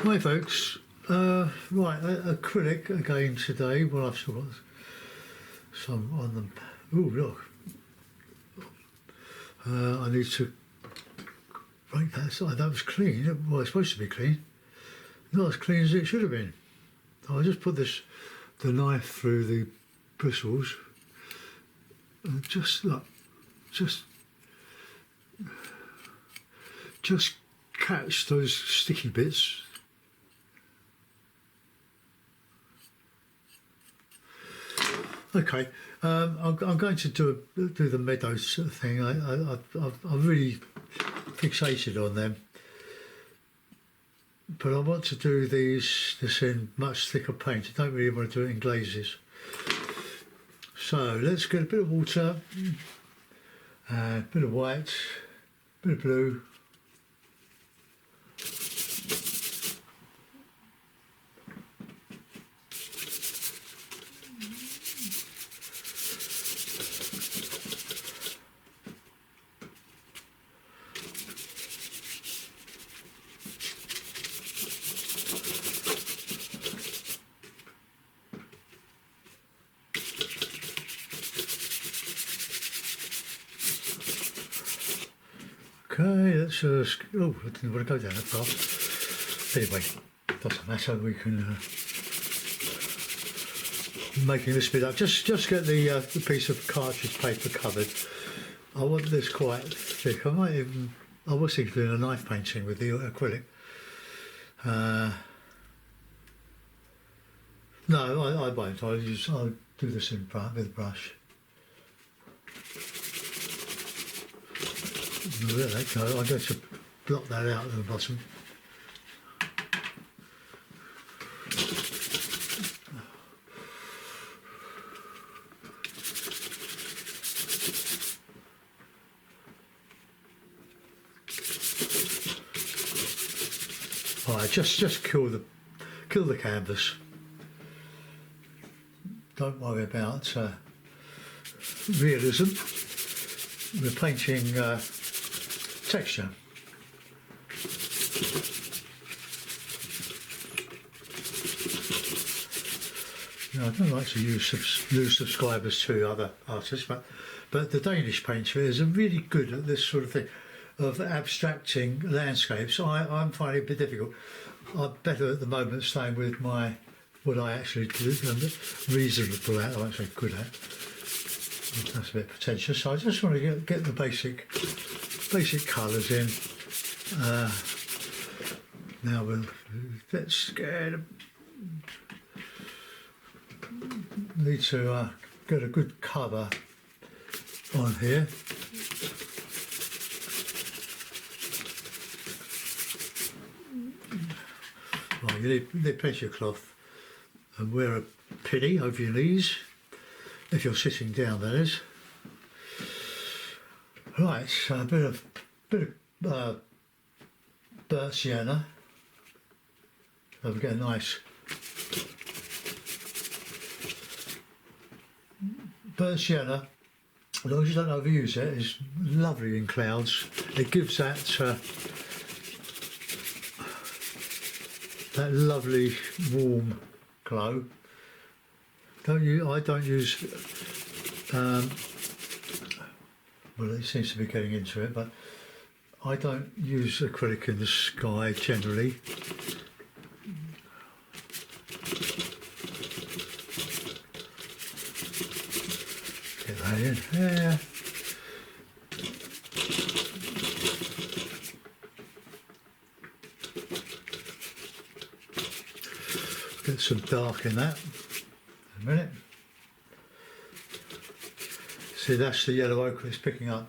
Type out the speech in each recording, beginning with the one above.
Hi folks, right, acrylic again today. Well, I've still got some on them. Oh look, I need to break that side. That was clean. Well, it's supposed to be clean. Not as clean as it should have been. I just put the knife through the bristles and just look, just catch those sticky bits. Okay, I'm going to do the meadow sort of thing. I've really fixated on them, but I want to do this in much thicker paint. I don't really want to do it in glazes. So let's get a bit of water, a bit of white, a bit of blue. Okay, let's oh, I didn't want to go down that far. Anyway, doesn't matter, we can making this bit up. Just get the piece of cartridge paper covered. I want this quite thick. I was thinking of doing a knife painting with the acrylic. No, I won't. I'll do this in with a brush. There they go. I'm going to block that out at the bottom. Alright, just kill the canvas. Don't worry about realism. We're painting texture. Now, I don't like to lose subscribers to other artists, but the Danish painter is really good at this sort of thing, of abstracting landscapes. I'm finding it a bit difficult. I'm better at the moment staying with what I actually do, and reasonable at, I'm actually good at. That's a bit pretentious, so I just want to get the basic colours in. Now let's need to get a good cover on here. Right, you need plenty of cloth, and wear a pinny over your knees if you're sitting down, that is. Right, so a bit of burnt sienna. So we get a nice burnt sienna. As long as you don't overuse it, it's lovely in clouds. It gives that lovely warm glow. I don't use. Well, it seems to be getting into it, but I don't use acrylic in the sky generally. Get that in there. Get some dark in that. A minute. See, that's the yellow ochre it's picking up.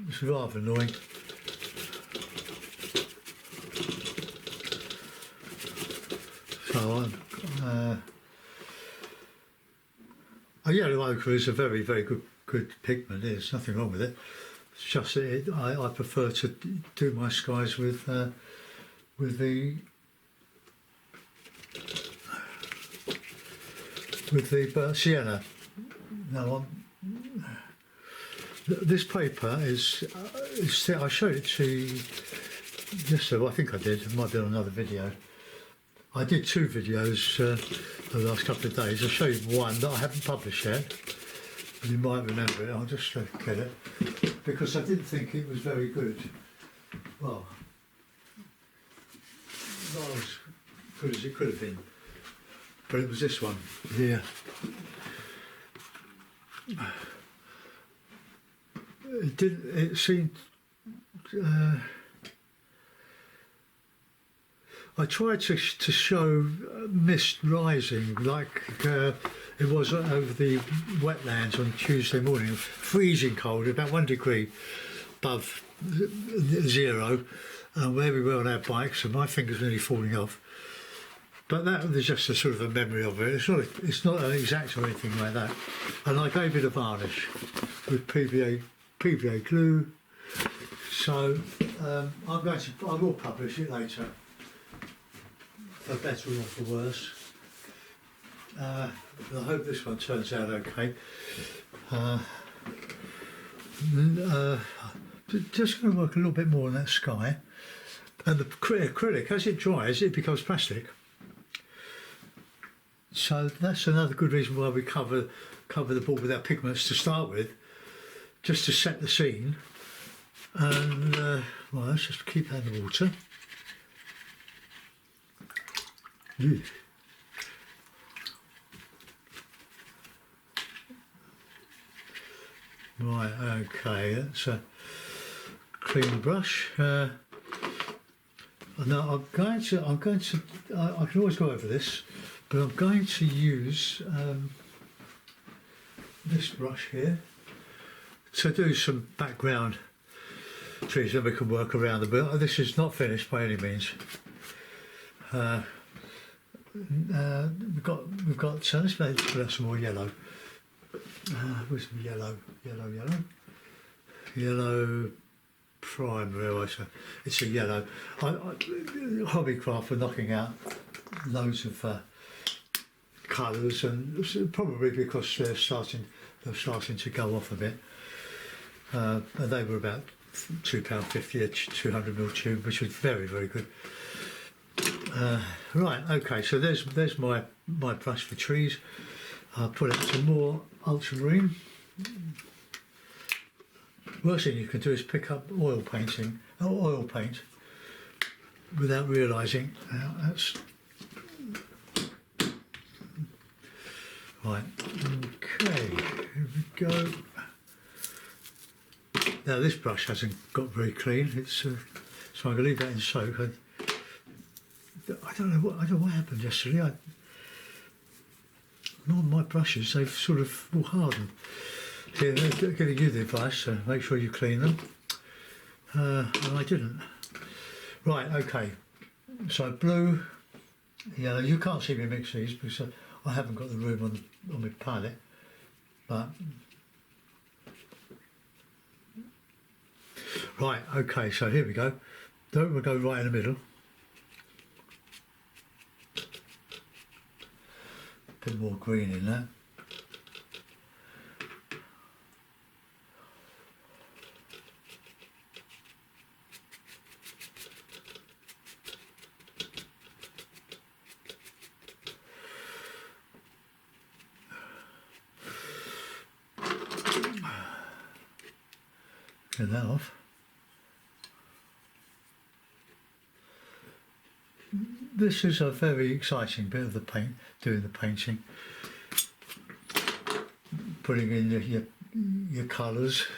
It's rather annoying. So a yellow ochre is a very, very good pigment. There's nothing wrong with it. It's just that I prefer to do my skies with the burnt sienna. Now, this paper is I showed it to Yes, so I think I did. It might be on another video. I did 2 videos the last couple of days. I'll show you one that I haven't published yet. You might remember it. I'll just get it because I didn't think it was very good. Well, not as good as it could have been, but it was this one here. It didn't. It seemed. I tried to show mist rising like it was over the wetlands on Tuesday morning, freezing cold, about 1 degree above 0, where we were on our bikes, and my fingers were nearly falling off. But that was just a sort of a memory of it. It's not an exact or anything like that. And I gave it a varnish with PVA glue. So I will publish it later, for better or for worse. I hope this one turns out okay. Just going to work a little bit more on that sky. And the acrylic, as it dries, it becomes plastic. So that's another good reason why we cover the board with our pigments to start with, just to set the scene. And well, let's just keep out of the water. Right, okay, let's clean the brush. Now I can always go over this, but I'm going to use this brush here to do some background trees, then we can work around them. But this is not finished by any means. We've got so let's put out some more yellow. Where's some yellow primary? It's a yellow. Hobbycraft were knocking out loads of colours, and probably because they're starting to go off a bit. And they were about £2.50 a 200ml tube, which was very, very good. Right, okay, so there's my brush for trees. I'll put out some more ultramarine. Worst thing you can do is pick up oil paint without realising. That's right. Okay, here we go. Now this brush hasn't got very clean. It's so I'm going to leave that in soak. I don't know what happened yesterday. A lot of my brushes, they've sort of all hardened. Here, they're giving you the advice, so make sure you clean them. And I didn't. Right, okay. So blue, yellow. You can't see me mix these because I haven't got the room on my palette. But right, okay. So here we go. We'll go right in the middle. Bit more green in that. Get that off. This is a very exciting bit of the paint, doing the painting, putting in your colours.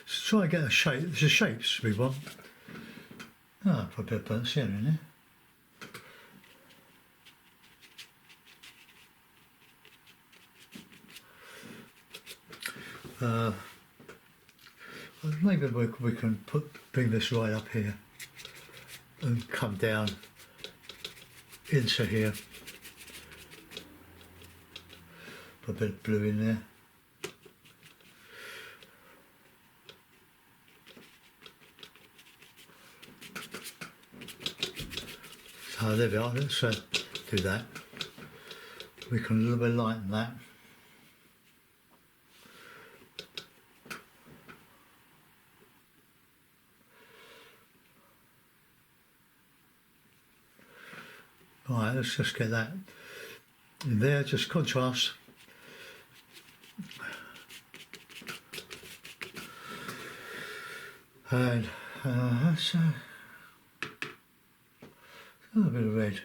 So try and get a shape. There's the shapes we want. Ah, put a bit of burnt sienna in there. Maybe we can bring this right up here and come down into here. Put a bit of blue in there. So there we are. Let's do that. We can a little bit lighten that. Right, let's just get that in there, just contrast. And that's a little bit of red.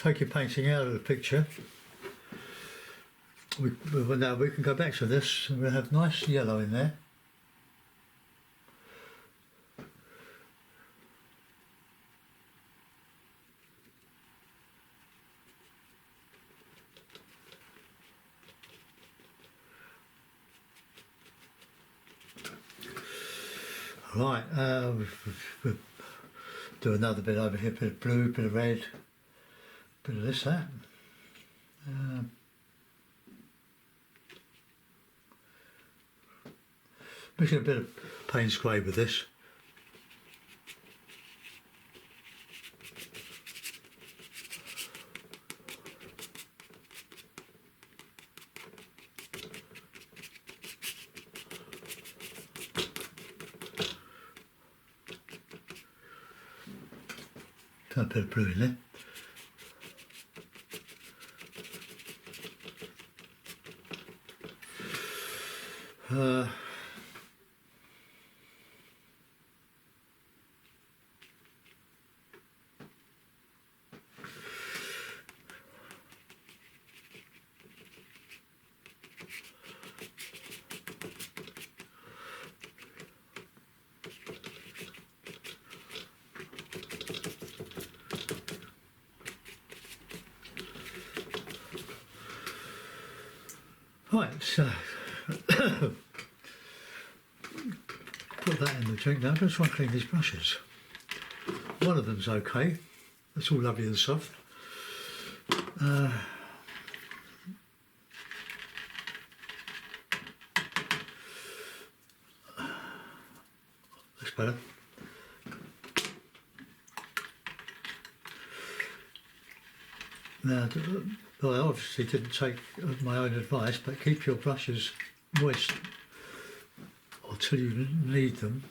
Take your painting out of the picture. Now we can go back to this and we'll have nice yellow in there. Right, we'll do another bit over here, bit of blue, bit of red, bit of this, that. Making a bit of Payne's grey with this. A bit of blue in there. Right, so put that in the drink now. I'm going to try and clean these brushes. One of them's okay. It's all lovely and soft. That's better. Now, well, I obviously didn't take my own advice, but keep your brushes moist until you need them.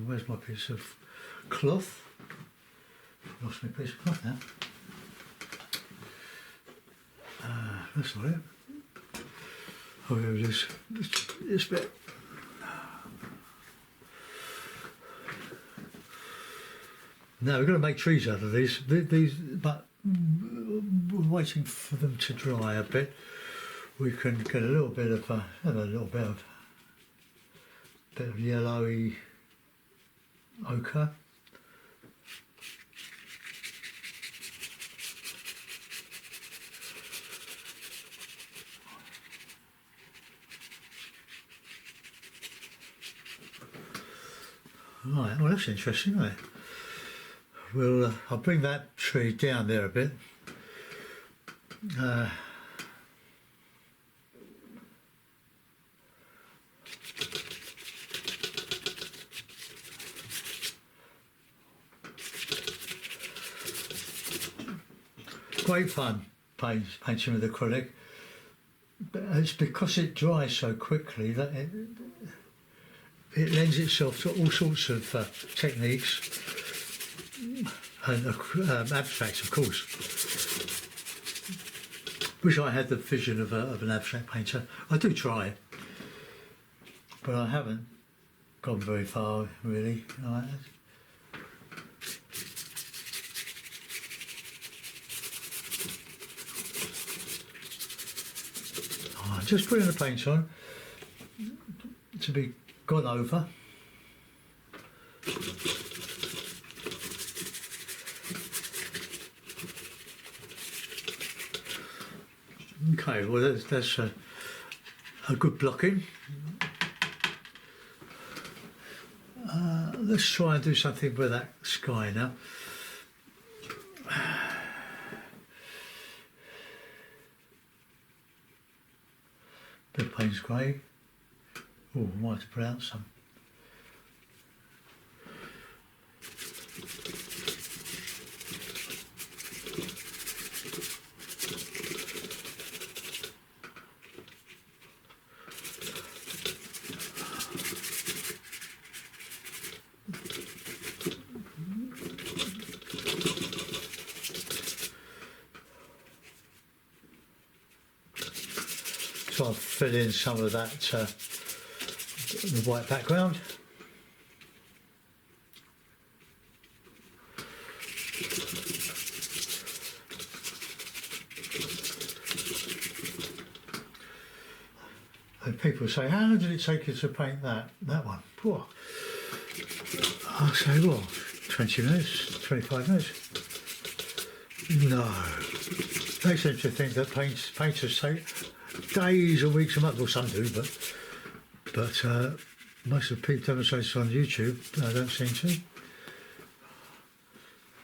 Where's my piece of cloth? Lost my piece of cloth now. That's not it. Oh, here it is. This bit. Now we're going to make trees out of these, but we're waiting for them to dry a bit. We can get a little bit of yellowy ochre. Right, well that's interesting, isn't it? I'll bring that tree down there a bit. Great fun painting with acrylic, but it's because it dries so quickly that it lends itself to all sorts of techniques and abstracts, of course. Wish I had the vision of an abstract painter. I do try, but I haven't gone very far, really. Just putting the paint on to be gone over. Okay, well that's a good blocking. Let's try and do something with that sky now. bit of Payne's grey. Oh, I might have to put out some. So I'll fill in some of that, the white background. And people say, how long did it take you to paint that one? Poor. I'll say, well, 20 minutes, 25 minutes. No. They seem to think that painters take days or weeks or months. Well, some do, but most of the people demonstrations on YouTube, I don't seem to.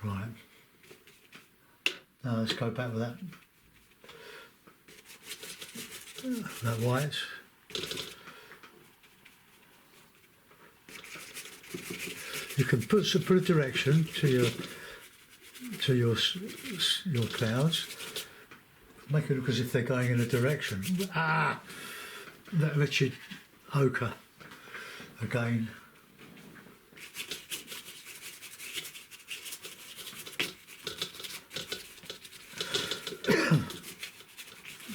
Right. Now let's go back with that white. You can put a direction to your clouds. Make it look as if they're going in a direction. Ah, that wretched ochre again.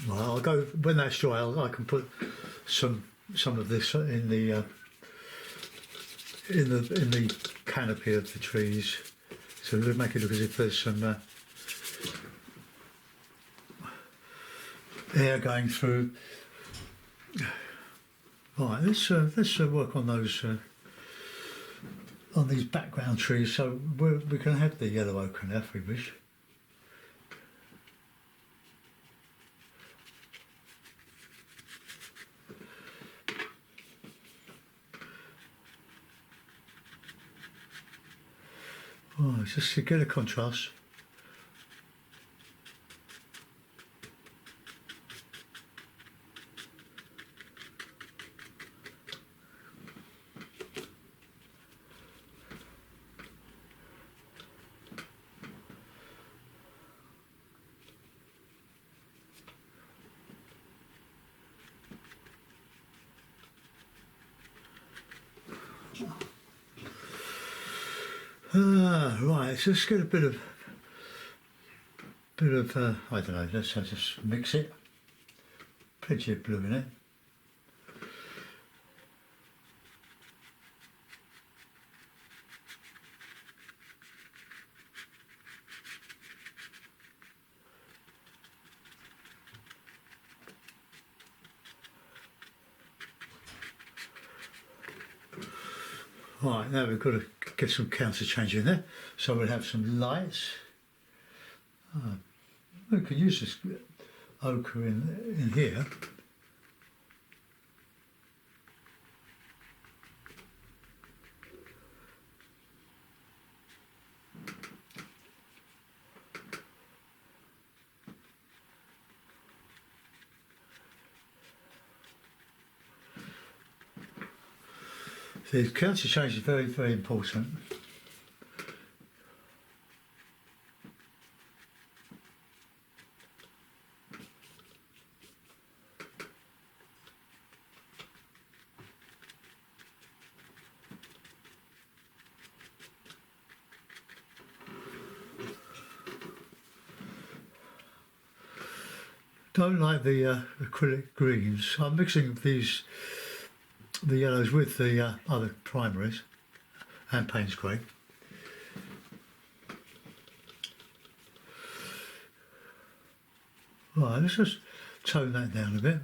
Well, I'll go when that's dry. I can put some of this in the canopy of the trees, so it'll make it look as if there's some air going through. Right, let's work on those on these background trees. So we can have the yellow ochre now if we wish. Oh, just to get a contrast. Right, so let's get a bit of I don't know, let's just mix it. Plenty of blue in it. Right, now we've got to get some counter change in there. So we'll have some lights. We can use this ochre in here. The counter change is very, very important. Don't like the acrylic greens. I'm mixing the yellows with the other primaries and Payne's grey. Right, let's just tone that down a bit.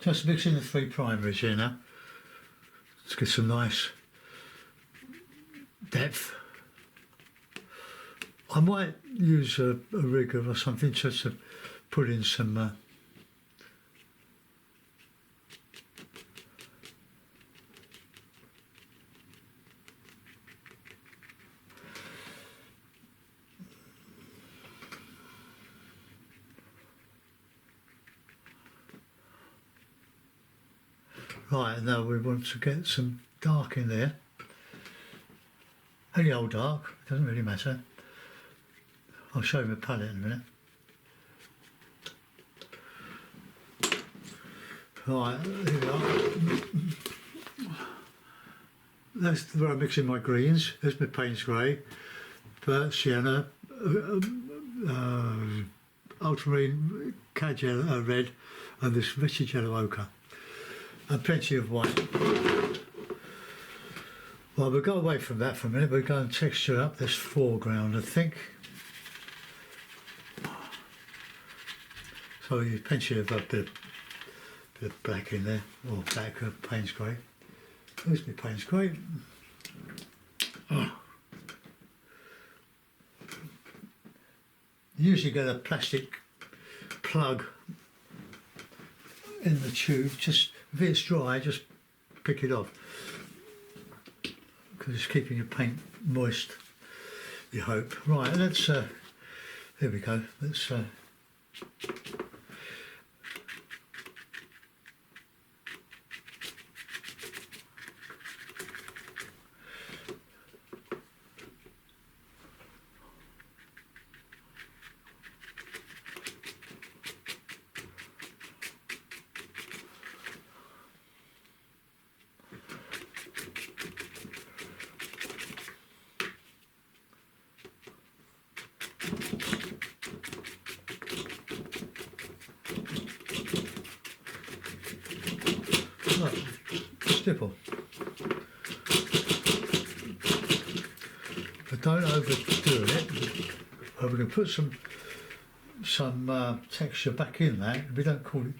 Just mixing the 3 primaries here now. Let's get some nice depth. I might use a rigger or something just to put in some right, now we want to get some dark in there. Any old dark, doesn't really matter. I'll show you my palette in a minute. Right, here we are. That's where I'm mixing my greens. There's my Payne's Grey, burnt sienna, ultramarine cad yellow, red, and this wretched yellow ochre. And plenty of white. Well, we'll go away from that for a minute. We'll go and texture up this foreground, I think. So you plenty of a bit of black in there, or black of Payne's Grey. There's my Payne's Grey. Oh. You usually get a plastic plug in the tube. Just if it's dry, just pick it off, because it's keeping your paint moist, you hope. Right, let's there we go. Let's stipple. But don't overdo it. We're going to put some texture back in that. We don't call it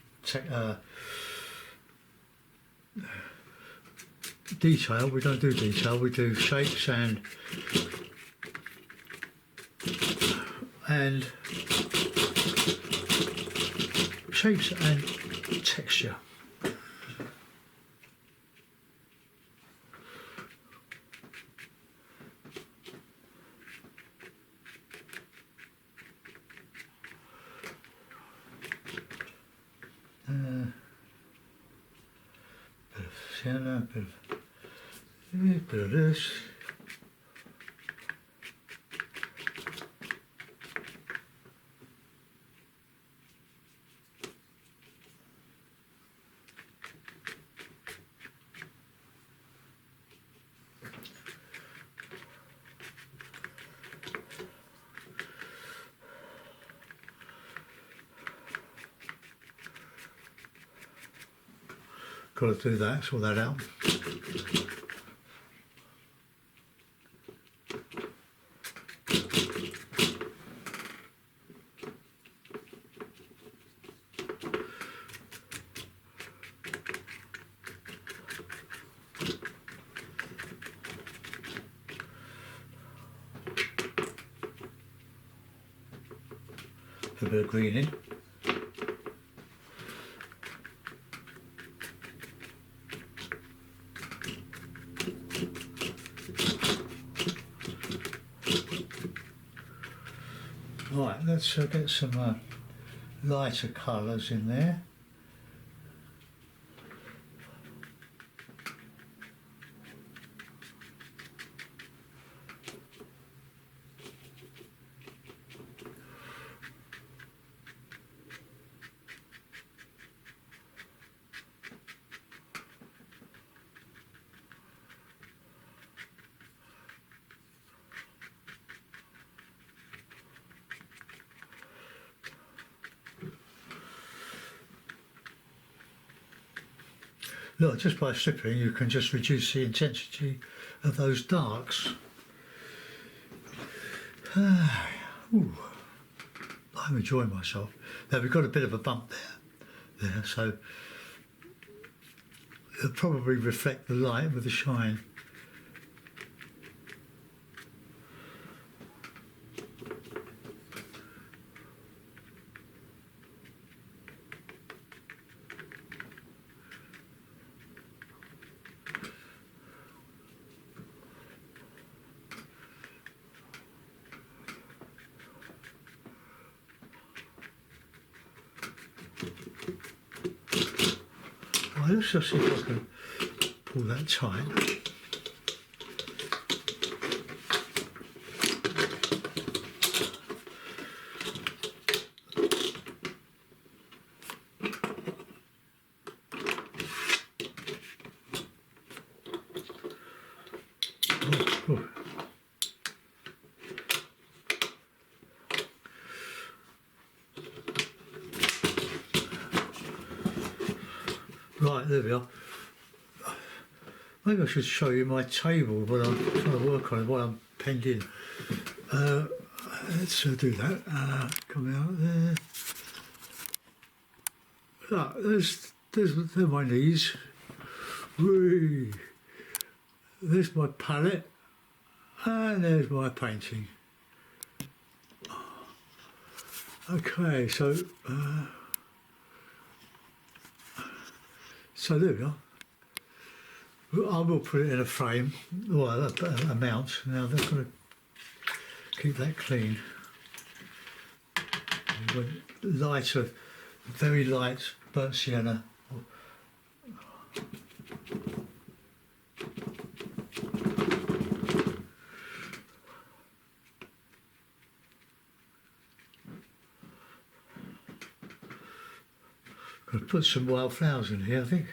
detail. We don't do detail. We do shapes and texture. Bit of sienna, bit of this. Got to do that, sort that out. A bit of green in. Right, let's get some lighter colours in there. Look, just by stripping you can just reduce the intensity of those darks. Ooh, I'm enjoying myself. Now we've got a bit of a bump there, so it'll probably reflect the light with the shine. Well, let's just see if I can pull that tight. Oh. Right, there we are. Maybe I should show you my table when I'm trying to work on it while I'm penned in. Let's do that. Come out there. Look, there's my knees. Whee. There's my palette, and there's my painting. Okay, so there we are. I will put it in a frame, well, a mount. Now they're going to keep that clean. Lighter, very light burnt sienna. Could put some wildflowers in here, I think.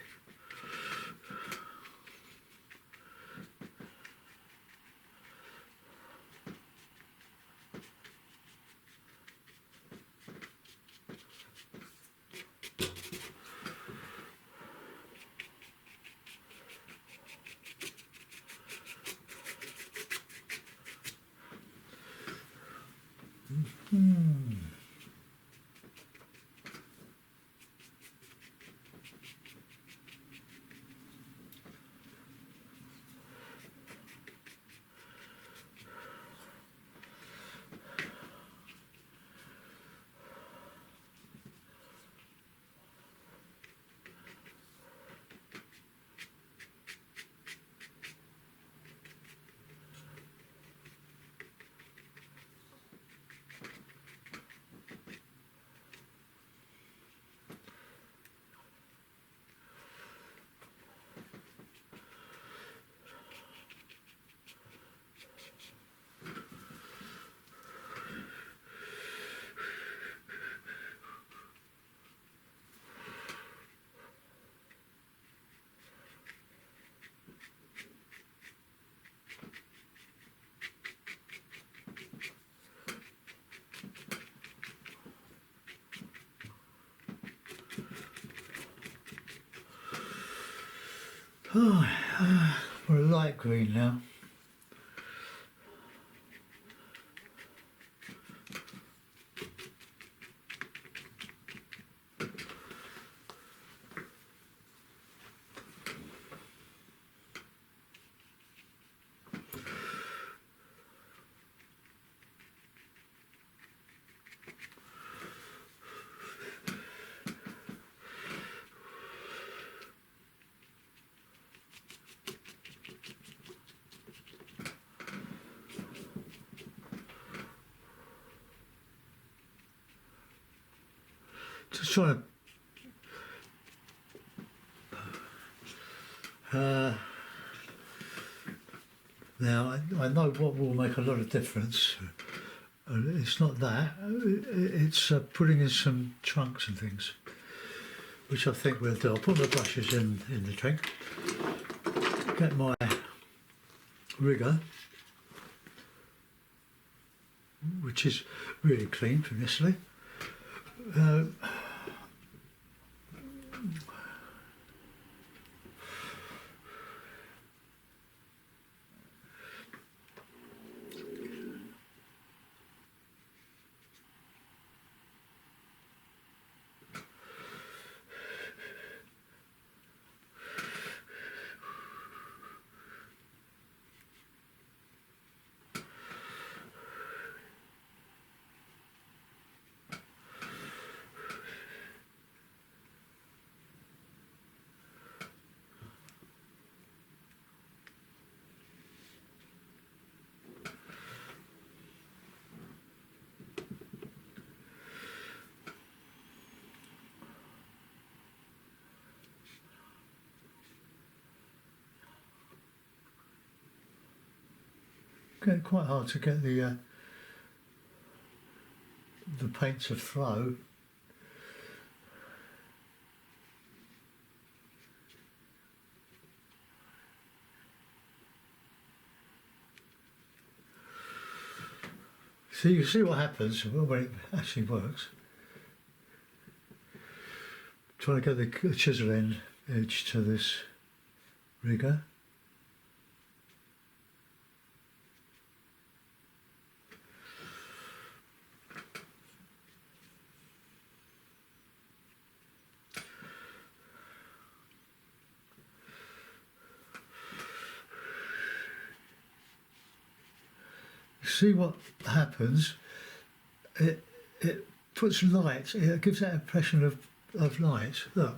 Oh, we're a light green now. Just trying to now I know what will make a lot of difference. It's not that, it's putting in some trunks and things, which I think we'll do. I'll put my brushes in the drink, get my rigger, which is really clean from yesterday. quite hard to get the paint to flow. So you can see what happens when it actually works. Trying to get the chisel end edge to this rigger. See what happens. It puts light. It gives that impression of light. Look.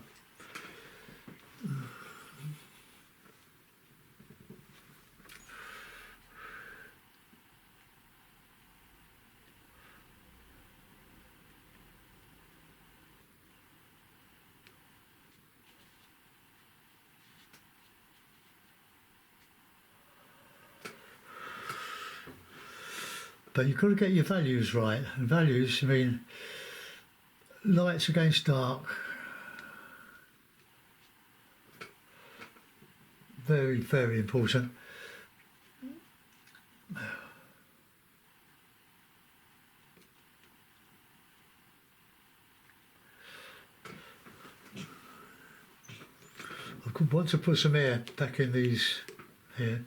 But you've got to get your values right. And values, I mean, lights against dark. Very, very important. I want to put some air back in these here.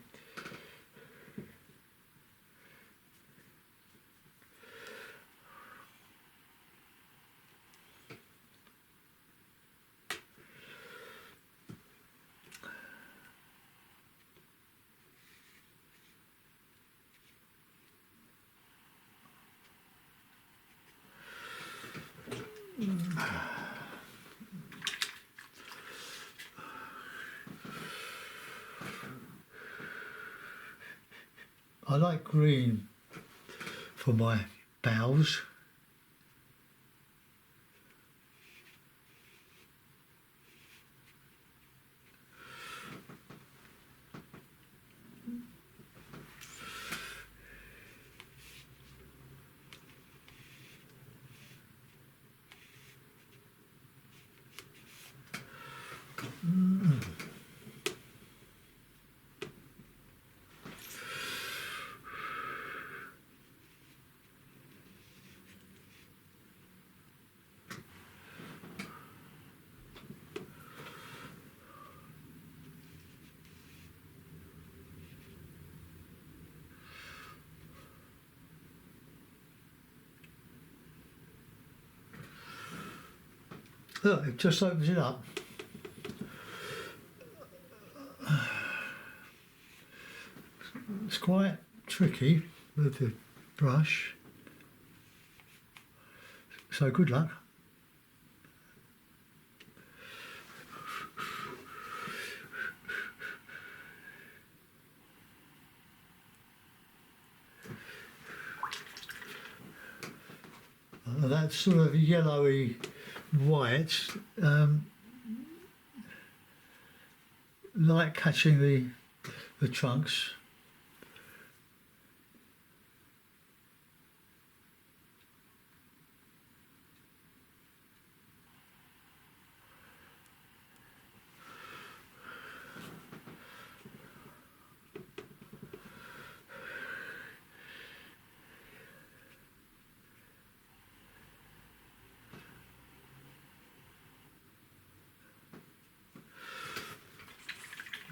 I like green for my bows. Look, it just opens it up. It's quite tricky with the brush, so good luck. That sort of yellowy white, light catching the trunks.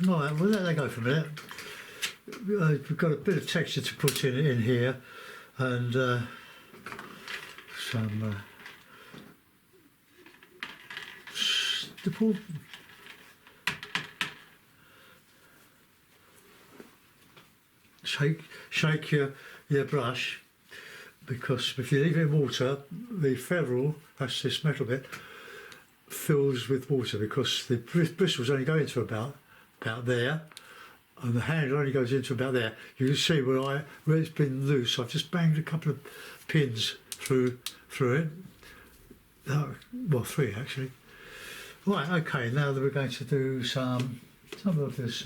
Right, we'll let that go for a minute. We've got a bit of texture to put in here, and some stipple. Shake your brush, because if you leave it in water, the ferrule, that's this metal bit, fills with water, because the bristles only go into about there, and the handle only goes into about there. You can see where it's been loose. I've just banged a couple of pins through it. Well, 3 actually. Right, okay, now that we're going to do some of this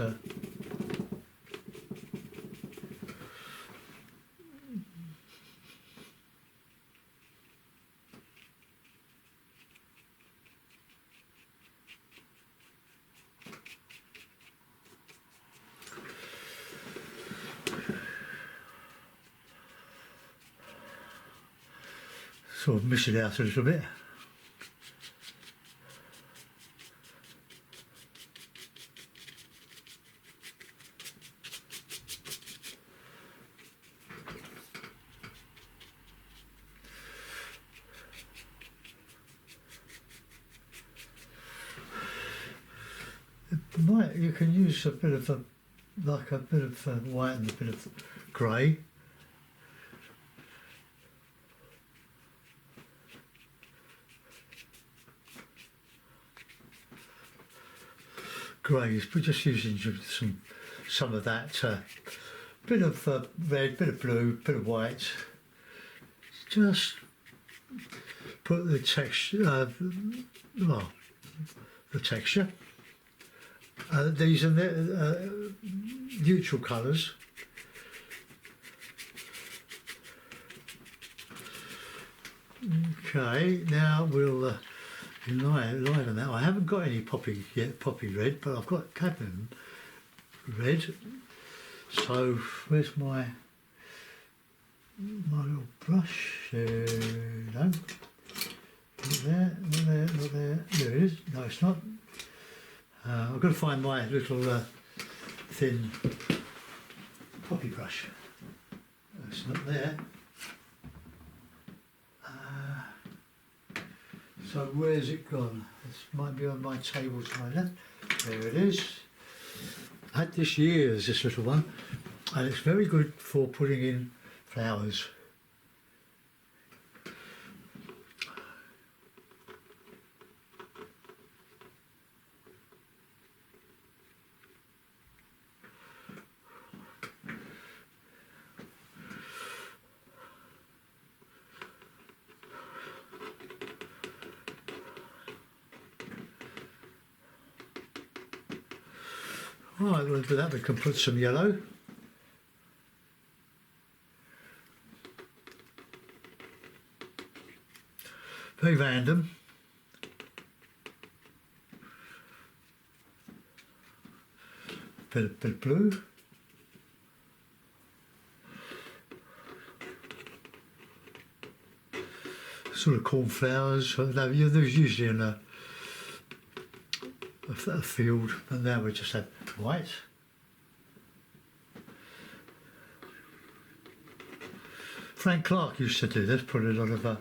sort of miss it out a little bit. You can use a bit of white and a bit of grey. Greys, but just using some of that bit of red, bit of blue, bit of white. Just put the texture, well, the texture. These are neutral colours. Okay, now we'll enliven that. I haven't got any poppy yet, poppy red, but I've got cadmium red. So where's my little brush? No, not there, not there, not there. There it is. No, it's not. I've got to find my little thin poppy brush. It's not there. So where's it gone? This might be on my table to my left. There it is. I had this years, this little one, and it's very good for putting in flowers. Right, well, with that we can put some yellow. Very random. Bit of blue. Sort of cornflowers. There's usually in a field, and now we just have white. Frank Clark used to do this, put a lot of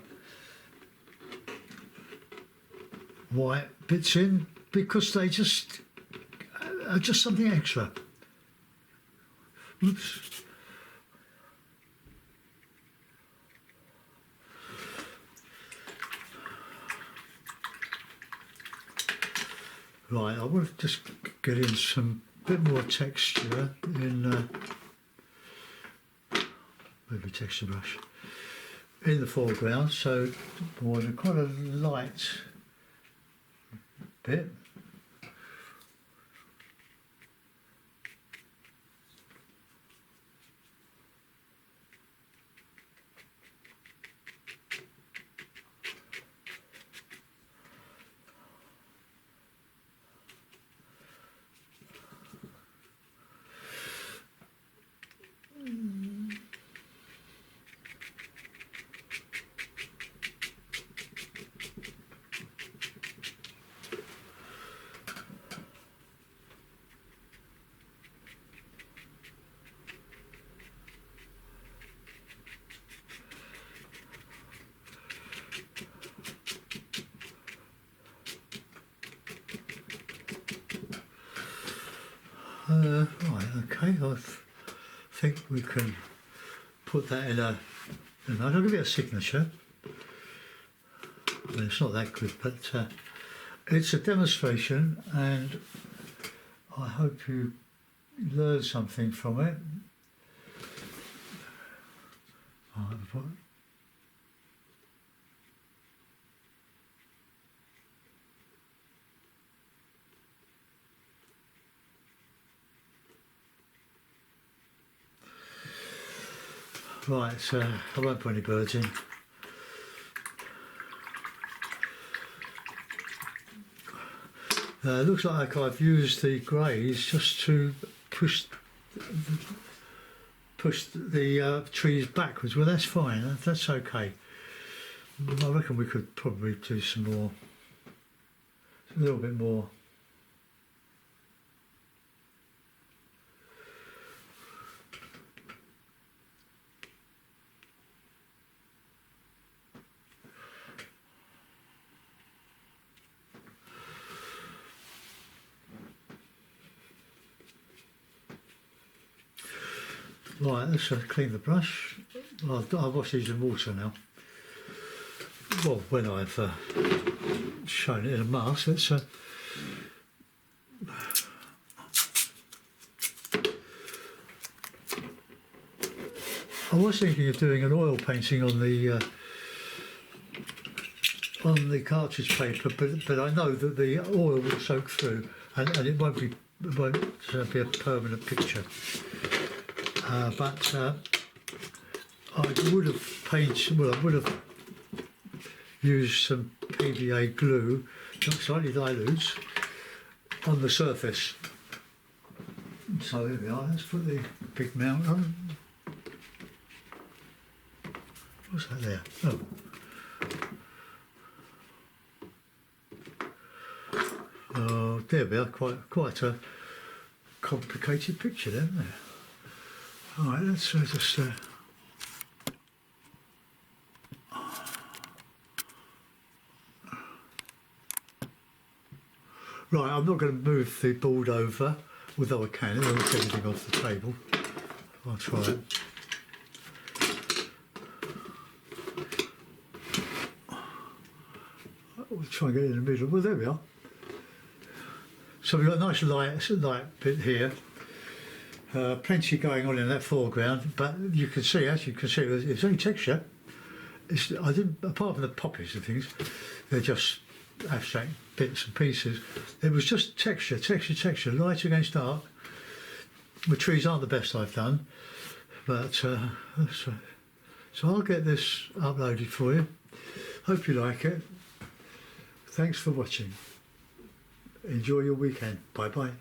white bits in because they just are just something extra. Oops. Right, I want to just get in some bit more texture in maybe texture brush in the foreground, so more than quite a light bit. Right, okay, I think we can put that in I'll give it a signature. I mean, it's not that good, but it's a demonstration, and I hope you learn something from it. Right, so I won't put any birds in. It looks like I've used the greys just to push the trees backwards. Well, that's fine. That's okay. I reckon we could probably do some more, a little bit more. Right, let's clean the brush. I'll wash these in water now. Well, when I've shown it in a mask, let's. I was thinking of doing an oil painting on the cartridge paper, but I know that the oil will soak through, and it won't be a permanent picture. But I would have painted. Well, I would have used some PVA glue, slightly dilute, on the surface. So there we are. Let's put the big mount on. What's that there? Oh. Oh, there we are. Quite a complicated picture, then. There. All right, let's just. Right, I'm not going to move the board over, although I can. It'll take everything off the table. I'll try it. We'll try and get it in the middle. Well, there we are. So we've got a nice light bit here. Plenty going on in that foreground, but you can see, as you can see, it's only texture. I didn't, apart from the poppies and things, they're just abstract bits and pieces. It was just texture, light against dark. The trees aren't the best I've done, but so I'll get this uploaded for you. Hope you like it. Thanks for watching. Enjoy your weekend. Bye bye.